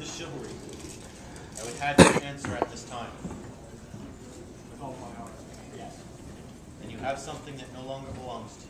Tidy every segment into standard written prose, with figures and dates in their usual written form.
the chivalry, I would have you answer at this time. With all my heart. Yes. And you have something that no longer belongs to you.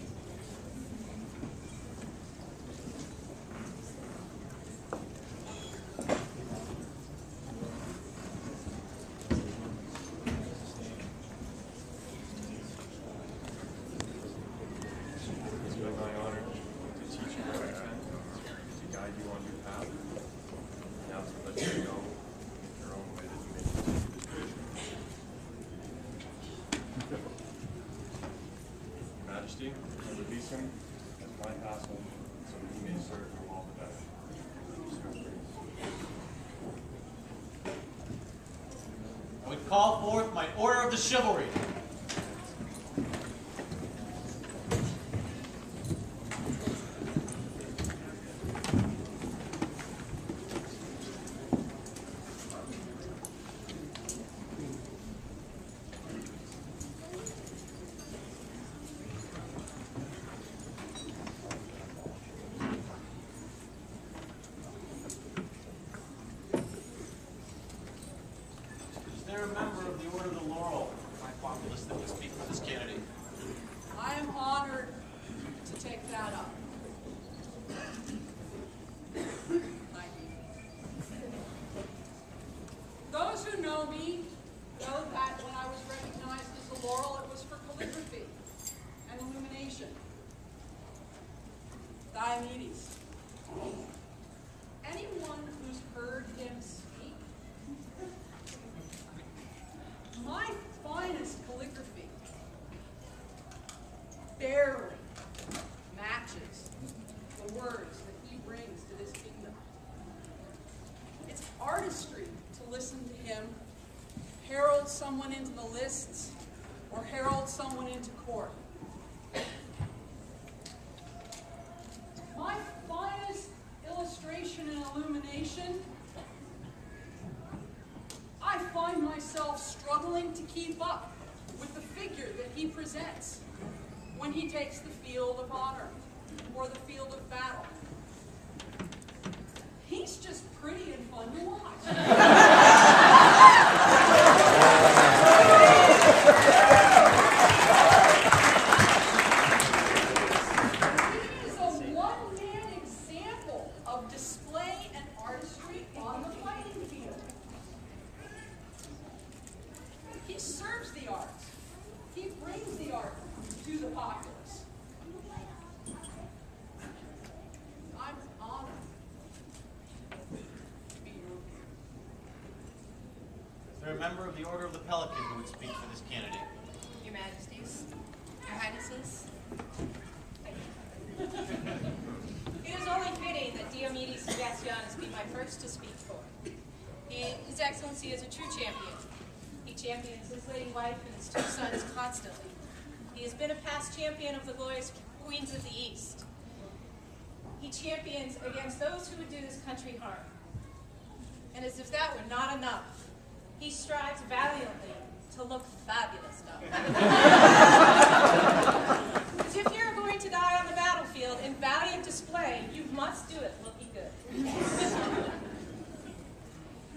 Majesty, I release him as my vassal, so that he may serve you all the better. I would call forth my order of the chivalry. Is there a member of the Order of the Laurel, my populace, that would speak for this candidate? I am honored to take that up. Thank you. Those who know me know that when I was recognized as a laurel, it was for calligraphy and illumination. Diomedes. Anyone who's heard him speak, my finest calligraphy barely matches the words that he brings to this kingdom. It's artistry to listen to him herald someone into the lists or herald someone into court. My finest illustration and illumination, I find myself struggling to keep up with the figure that he presents when he takes the field of honor or the field of battle. He's just pretty and fun to watch. He is a one-man example of display and artistry on the fighting field. He serves the arts. He brings the art to the populace. I'm honored to be your peer. Is there a member of the Order of the Pelican who would speak for this candidate? Your Majesties, Your Highnesses, it is only fitting that Diomedes Sebastianus be my first to speak for. His Excellency is a true champion. He champions his lady wife and his two sons constantly. He has been a past champion of the glorious queens of the East. He champions against those who would do this country harm. And as if that were not enough, he strives valiantly to look fabulous now. As if you're going to die on the battlefield in valiant display, you must do it looking good.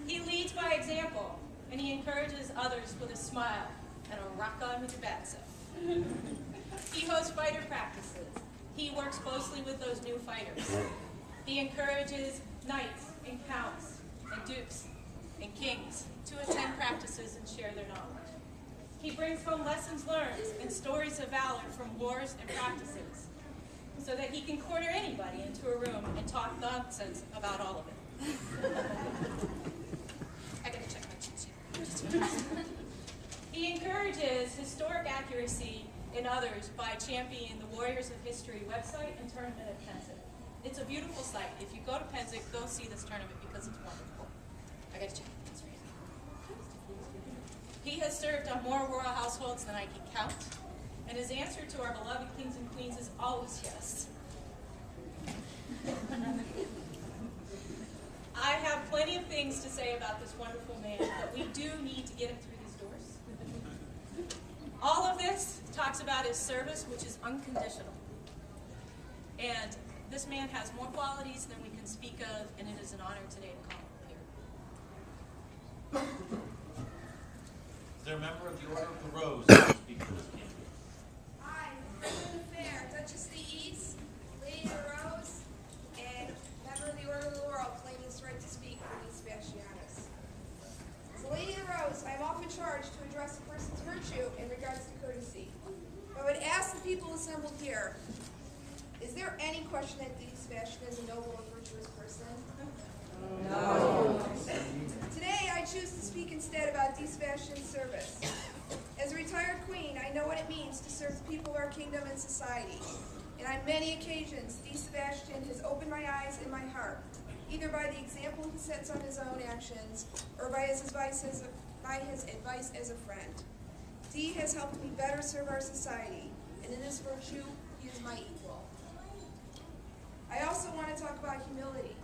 He leads by example, and he encourages others with a smile and a rock on with your back self. He hosts fighter practices. He works closely with those new fighters. He encourages knights and counts and dukes and kings to attend practices and share their knowledge. He brings home lessons learned and stories of valor from wars and practices so that he can corner anybody into a room and talk nonsense about all of it. I gotta check my cheat sheet. He encourages historic accuracy in others by championing the Warriors of History website and tournament at Pensick. It's a beautiful site. If you go to Pensick, go see this tournament because it's wonderful. I gotta check. He has served on more royal households than I can count, and his answer to our beloved kings and queens is always yes. I have plenty of things to say about this wonderful man, but we do need to get him through these doors. All of this talks about his service, which is unconditional. And this man has more qualities than we can speak of, and it is an honor today to call him here. Is there a member of the Order of the Rose who will speak for this candidate? Hi, President of the Fair, Duchess of the East, Lady of the Rose, and member of the Order of the Laurel claiming his right to speak for Diomedes Sebastianus. As a Lady of the Rose, I am often charged to address a person's virtue in regards to courtesy. I would ask the people assembled here, is there any question that Diomedes Sebastian is a noble and virtuous person? No. Today, I choose to speak instead about Diomedes Sebastian's service. As a retired queen, I know what it means to serve the people of our kingdom and society. And on many occasions, Diomedes Sebastian has opened my eyes and my heart, either by the example he sets on his own actions or by his advice as a friend. Dee has helped me better serve our society, and in this virtue, he is my equal. I also want to talk about humility.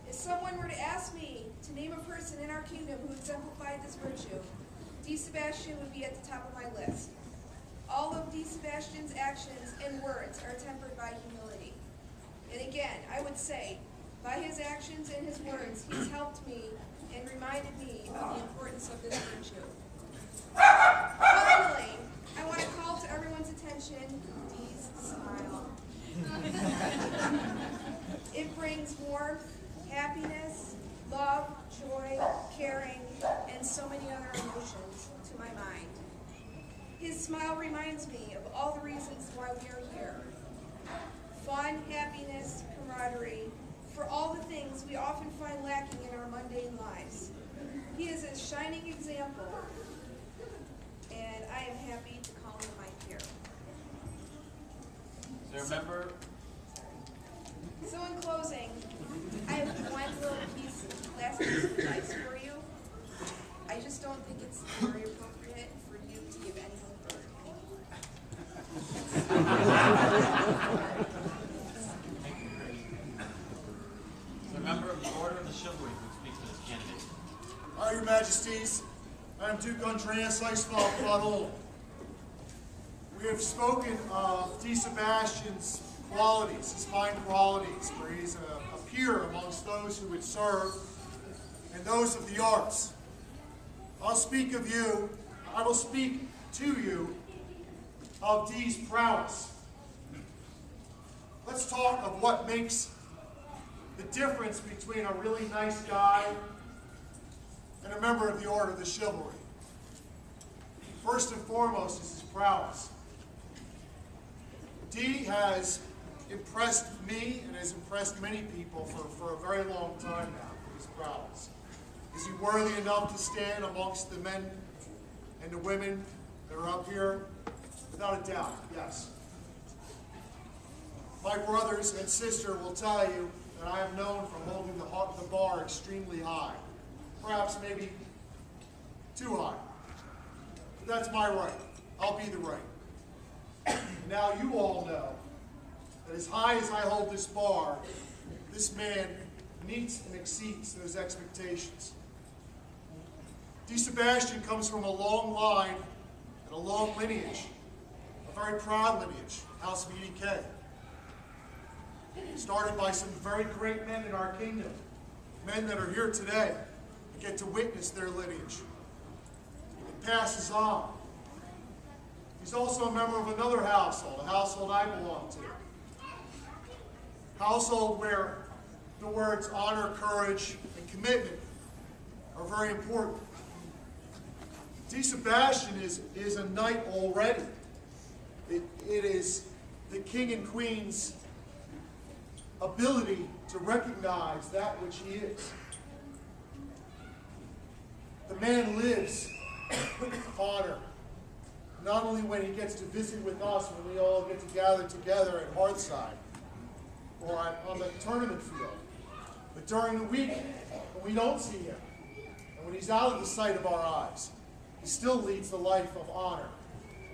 If someone were to ask me to name a person in our kingdom who exemplified this virtue, Diomedes Sebastian would be at the top of my list. All of Diomedes Sebastian's actions and words are tempered by humility. And again, I would say, by his actions and his words, he's helped me and reminded me of the importance of this virtue. Finally, I want to call to everyone's attention Dee's smile. It brings warmth, happiness, love, joy, caring, and so many other emotions to my mind. His smile reminds me of all the reasons why we are here. Fun, happiness, camaraderie, for all the things we often find lacking in our mundane lives. He is a shining example, and I am happy to call him my peer. Is there a member? So in closing, I have one little last piece of advice for you. I just don't think it's very appropriate for you to give anyone further. Is there a member of the Order of the Chivalry who will speak for this candidate? Hi, Your Majesties. I am Duke Andreas Eisfeld Fadol. We have spoken of D. Sebastian's qualities, his fine qualities, where he's a peer amongst those who would serve and those of the arts. I will speak to you of Dee's prowess. Let's talk of what makes the difference between a really nice guy and a member of the Order of the Chivalry. First and foremost is his prowess. Dee has impressed me and has impressed many people for a very long time now with his prowess. Is he worthy enough to stand amongst the men and the women that are up here? Without a doubt, yes. My brothers and sister will tell you that I am known for holding the bar extremely high. Perhaps maybe too high. But that's my right. I'll be the right. And now you all know that as high as I hold this bar, this man meets and exceeds those expectations. D. Sebastian comes from a long line and a long lineage, a very proud lineage, House of EDK. Started by some very great men in our kingdom, men that are here today, and get to witness their lineage. It passes on. He's also a member of another household, a household I belong to. Household where the words honor, courage, and commitment are very important. D. Sebastian is a knight already. It is the king and queen's ability to recognize that which he is. The man lives with honor, not only when he gets to visit with us, when we all get to gather together at Hearthside or on the tournament field, but during the week when we don't see him and when he's out of the sight of our eyes, he still leads the life of honor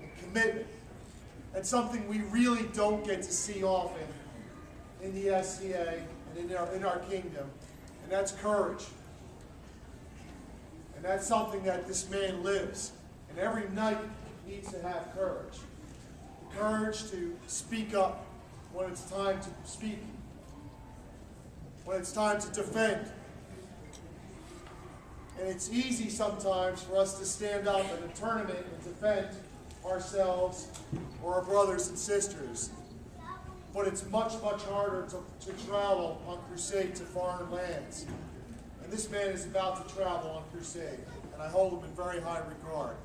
and commitment. That's something we really don't get to see often in the SCA and in our kingdom, and that's courage. And that's something that this man lives. And every knight needs to have courage. The courage to speak up when it's time to speak, when it's time to defend. And it's easy sometimes for us to stand up at a tournament and defend ourselves or our brothers and sisters. But it's much, much harder to travel on crusade to foreign lands. And this man is about to travel on crusade, and I hold him in very high regard.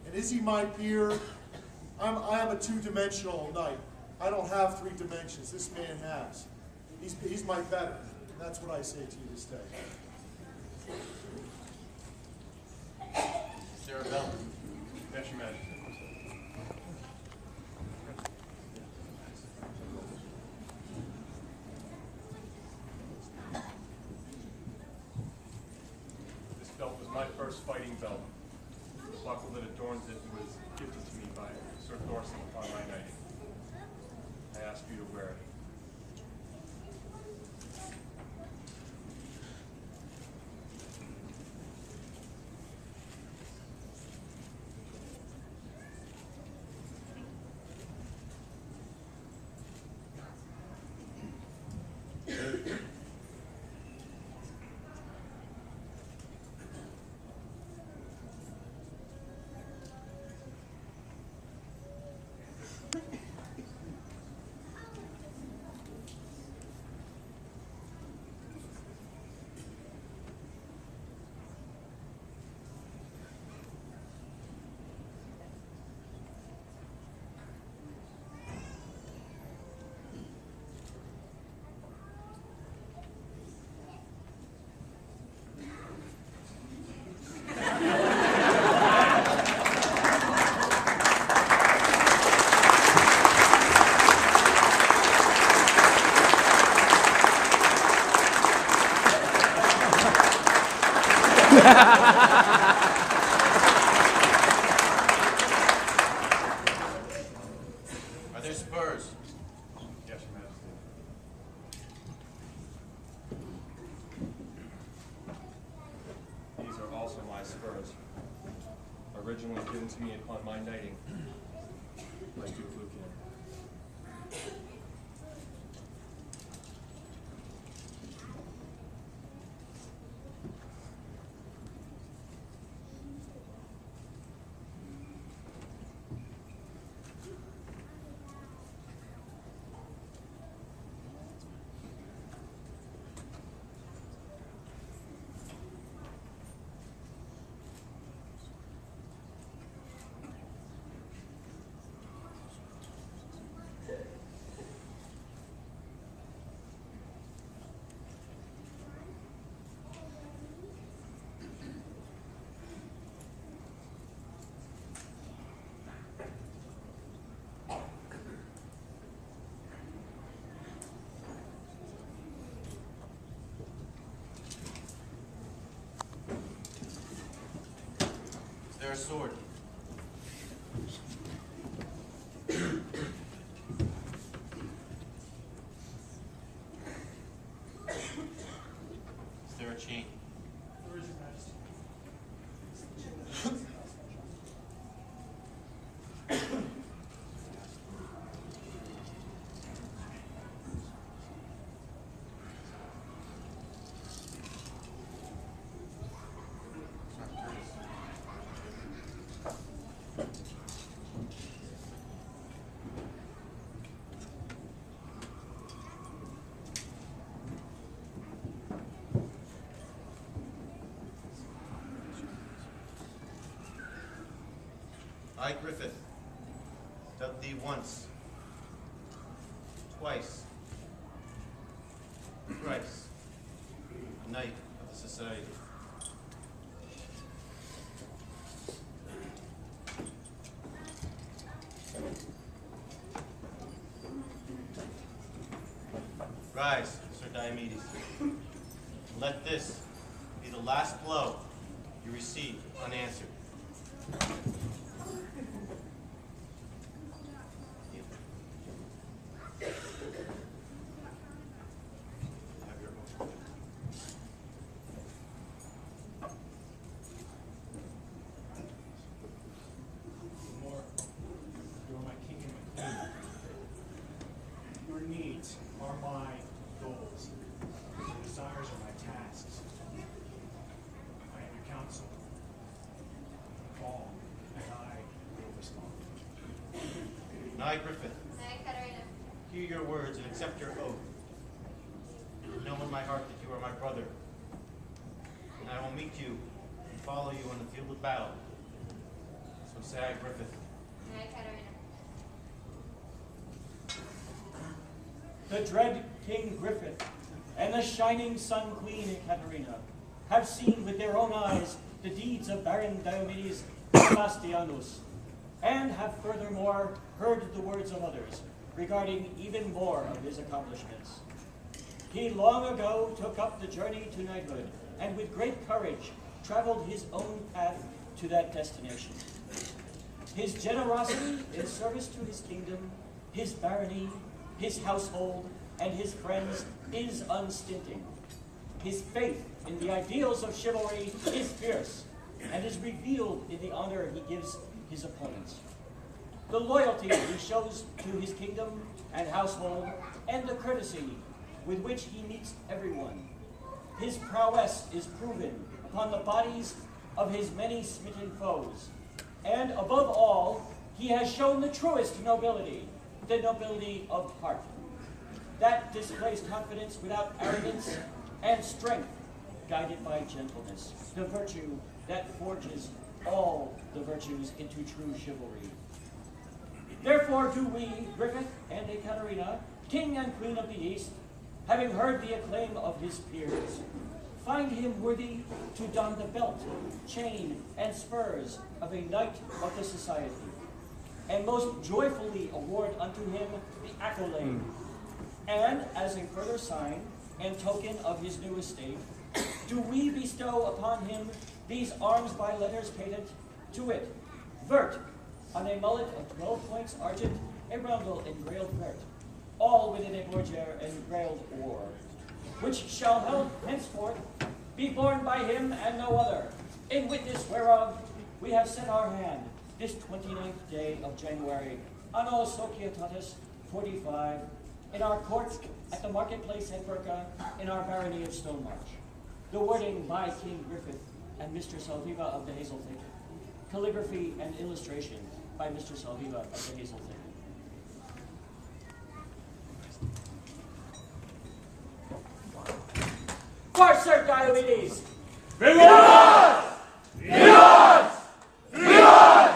And is he my peer? I am a two-dimensional knight. I don't have three dimensions. This man has. He's my better. And that's what I say to you this day. Is there a bell? Yes, Your Majesty. This belt was my first fighting belt. The buckle that adorns it was gifted to me by Sir Thorson upon my knighting. I ask you to wear it. Are there spurs? Yes, Your Majesty. These are also my spurs, originally given to me upon my knighting by Duke Lucan. Is there a sword? Is there a chain? Where is Your Majesty? I, Griffith, dubbed thee once, twice, thrice, a knight of the society. Rise, Sir Diomedes. Let this be the last blow you receive unanswered. Have your oath. More, you are my king and my queen. Your needs are my goals. Your desires are my tasks. I am your counselor. I, Griffith, I, Katarina, hear your words and accept your oath, and know in my heart that you are my brother, and I will meet you and follow you on the field of battle. So say I, Griffith. I, Katarina, The dread King Griffith and the shining Sun Queen Ekaterina have seen with their own eyes the deeds of Baron Diomedes Sebastianus, and have furthermore heard the words of others regarding even more of his accomplishments. He long ago took up the journey to knighthood, and with great courage traveled his own path to that destination. His generosity in service to his kingdom, his barony, his household, and his friends is unstinting. His faith in the ideals of chivalry is fierce, and is revealed in the honor he gives his opponents. The loyalty he shows to his kingdom and household, and the courtesy with which he meets everyone. His prowess is proven upon the bodies of his many smitten foes, and above all, he has shown the truest nobility, the nobility of heart. That displays confidence without arrogance, and strength guided by gentleness, the virtue that forges all the virtues into true chivalry. Therefore do we, Griffith and Ekaterina, King and Queen of the East, having heard the acclaim of his peers, find him worthy to don the belt, chain, and spurs of a knight of the society, and most joyfully award unto him the accolade. And as a further sign and token of his new estate, do we bestow upon him these arms by letters patent, to wit, vert, on a mullet of 12 points argent, a roundel engrailed vert, all within a border engrailed or, which shall henceforth be borne by him and no other, in witness whereof we have set our hand this 29th day of January, anno Societatis 45, in our court at the marketplace at Berka, in our barony of Stonemarch. The wording by King Griffith and Mr. Salviva of the Hazel Thicket. Calligraphy and illustration by Mr. Salviva of the Hazel Thicket. For Sir Diomedes! Vivat! Vivat! Vivat!